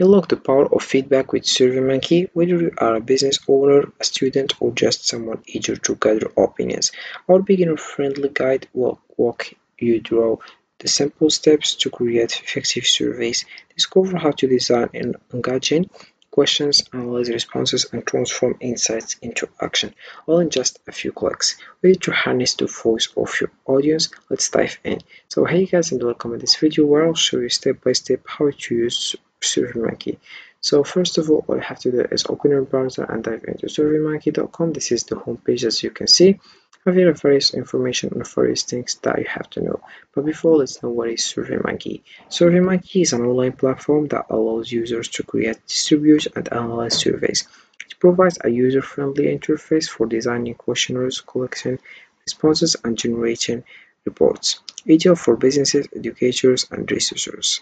Unlock the power of feedback with SurveyMonkey. Whether you are a business owner, a student, or just someone eager to gather opinions, our beginner-friendly guide will walk you through the simple steps to create effective surveys. Discover how to design an engaging questions, analyze responses, and transform insights into action, all in just a few clicks. Ready to harness the voice of your audience? Let's dive in. So hey guys, and welcome to this video where I'll show you step by step how to use SurveyMonkey. So first of all you have to do is open your browser and dive into surveymonkey.com. This is the homepage, as you can see. I have here various information on various things that you have to know. But before, let's know what is SurveyMonkey. SurveyMonkey is an online platform that allows users to create, distribute, and analyze surveys. It provides a user-friendly interface for designing questionnaires, collecting responses, and generating reports, ideal for businesses, educators, and researchers.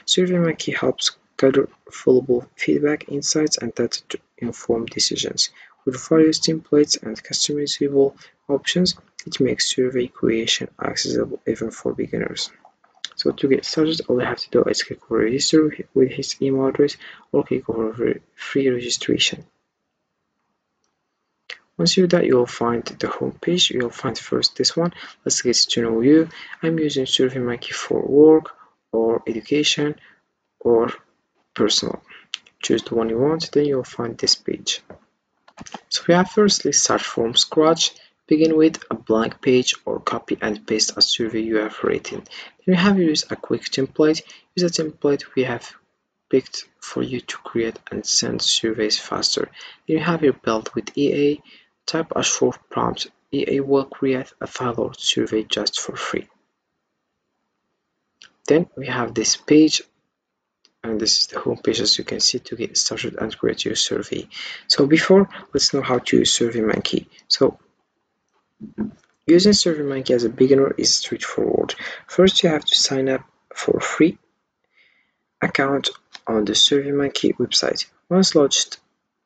SurveyMonkey helps gather valuable feedback, insights, and data to inform decisions. With various templates and customizable options, it makes survey creation accessible even for beginners. So to get started, all you have to do is click over register with his email address or click over free registration. Once you do that, you'll find the home page. You'll find first this one. Let's get to know you. I'm using SurveyMonkey for work or education or personal. Choose the one you want, then you'll find this page. So we have firstly start from scratch. Begin with a blank page or copy and paste a survey you have written. Then we have used a quick template. Use a template we have picked for you to create and send surveys faster. Then you have your build with EA. Type a short prompt. EA will create a tailored survey just for free. Then we have this page, and this is the home page, as you can see, to get started and create your survey. So before, let's know how to use SurveyMonkey. So using SurveyMonkey as a beginner is straightforward. First, you have to sign up for a free account on the SurveyMonkey website. Once logged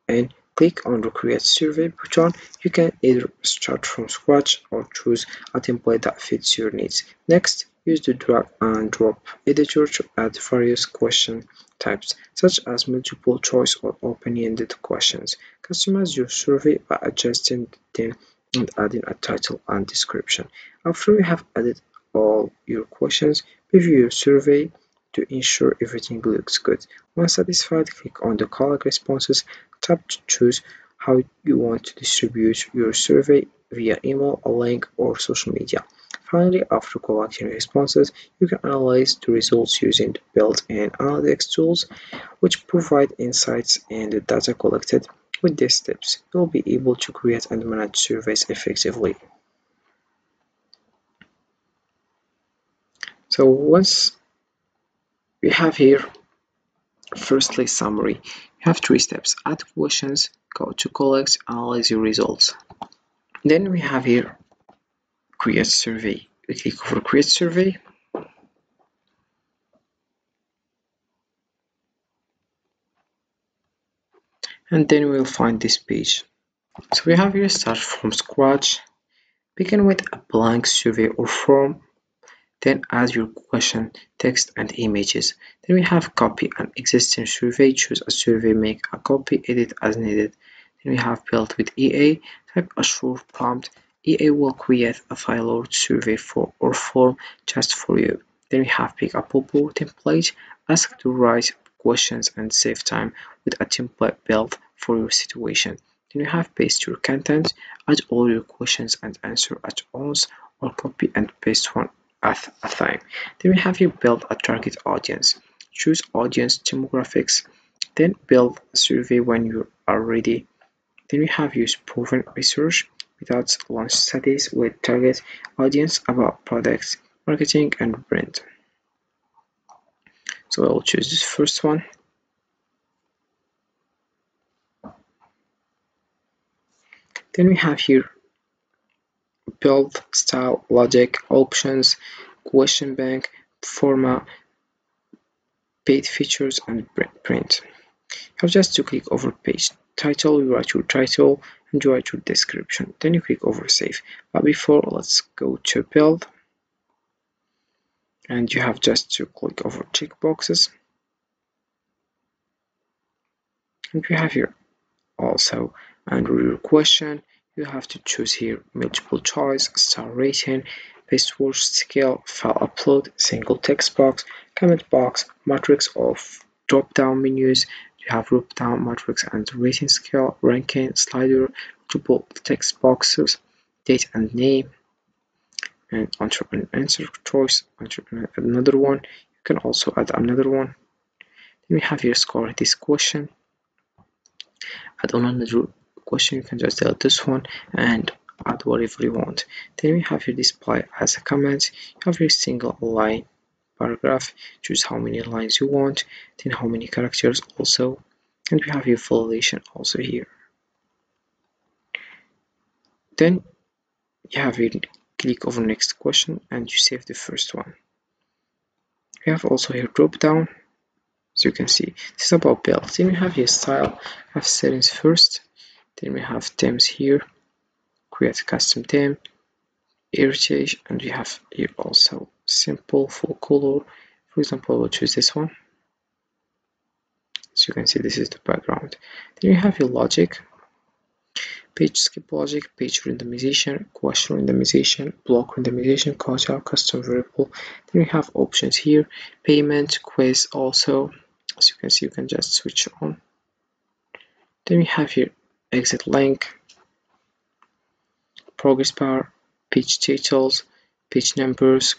in, click on the Create Survey button. You can either start from scratch or choose a template that fits your needs. Next, use the drag and drop editor to add various question types, such as multiple choice or open-ended questions. Customize your survey by adjusting them and adding a title and description. After you have added all your questions, review your survey to ensure everything looks good. Once satisfied, click on the collect responses tab to choose how you want to distribute your survey via email, a link, or social media. Finally, after collecting responses, you can analyze the results using the built-in analytics tools, which provide insights in the data collected. With these steps, you'll be able to create and manage surveys effectively. So once we have here, firstly, summary. You have three steps: add questions, go to collect, analyze your results. Then we have here create survey. We click over create survey. And then we'll find this page. So we have here start from scratch. Begin with a blank survey or form. Then add your question, text, and images. Then we have copy an existing survey. Choose a survey, make a copy, edit as needed. Then we have build with EA. Type a short prompt. EA will create a tailored survey or form just for you. Then we have pick a popular template. Ask to write questions and save time with a template built for your situation. Then you have paste your content. Add all your questions and answer at once, or copy and paste one at a time. Then we have you build a target audience. Choose audience demographics, then build a survey when you are ready. Then we have used proven research without launch studies with target audience about products, marketing, and brand. So I'll choose this first one. Then we have here build, style, logic, options, question bank, format, paid features, and print. You have just to click over page title. You write your title and you write your description. Then you click over save. But before, let's go to build. And you have just to click over checkboxes. And we have here also under your question, you have to choose here multiple choice, star rating, best worst scale, file upload, single text box, comment box, matrix of drop down menus. You have drop down matrix and rating scale, ranking, slider, multiple text boxes, date and name, and enter an answer choice, enter another one. You can also add another one. Then we have here score this question. Add on another question, you can just delete this one and add whatever you want. Then we have here display as a comment. You have your single line paragraph, choose how many lines you want, then how many characters also, and we have your validation also here. Then you have your click over next question and you save the first one. We have also here drop down, as you can see this is about build. Then we have your style, have settings first, then we have themes here, create a custom theme, heritage, and we have here also simple full color. For example, we'll choose this one. So you can see this is the background. Then you have your logic, page skip logic, page randomization, question randomization, block randomization, quota, custom variable. Then we have options here, payment, quiz also. As you can see, you can just switch on. Then we have here exit link, progress bar, page titles, page numbers,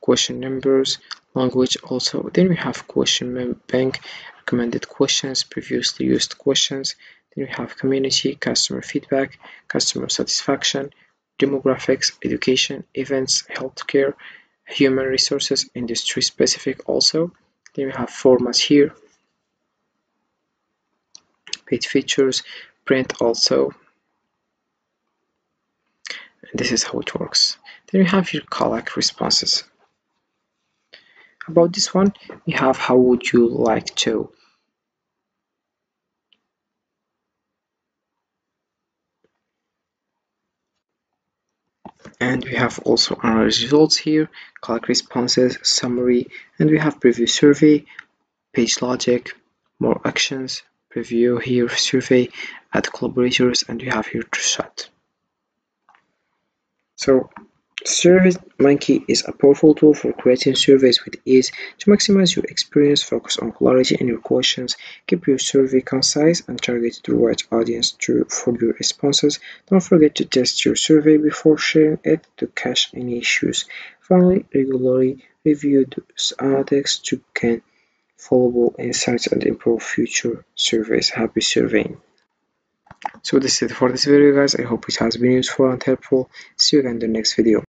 question numbers, language also. Then we have question bank, recommended questions, previously used questions. Then we have community, customer feedback, customer satisfaction, demographics, education, events, healthcare, human resources, industry specific also. Then we have formats here, page features, print also. And this is how it works. Then we have here collect responses. About this one, we have how would you like to. And we have also our results here, collect responses, summary, and we have preview survey, page logic, more actions, preview here, survey, add collaborators, and we have here to chat. So SurveyMonkey is a powerful tool for creating surveys with ease. To maximize your experience, focus on clarity in your questions, keep your survey concise, and target the right audience for your responses. Don't forget to test your survey before sharing it to catch any issues. Finally, regularly review those analytics to gain valuable insights and improve future surveys. Happy surveying! So this is it for this video, guys. I hope it has been useful and helpful. See you again in the next video.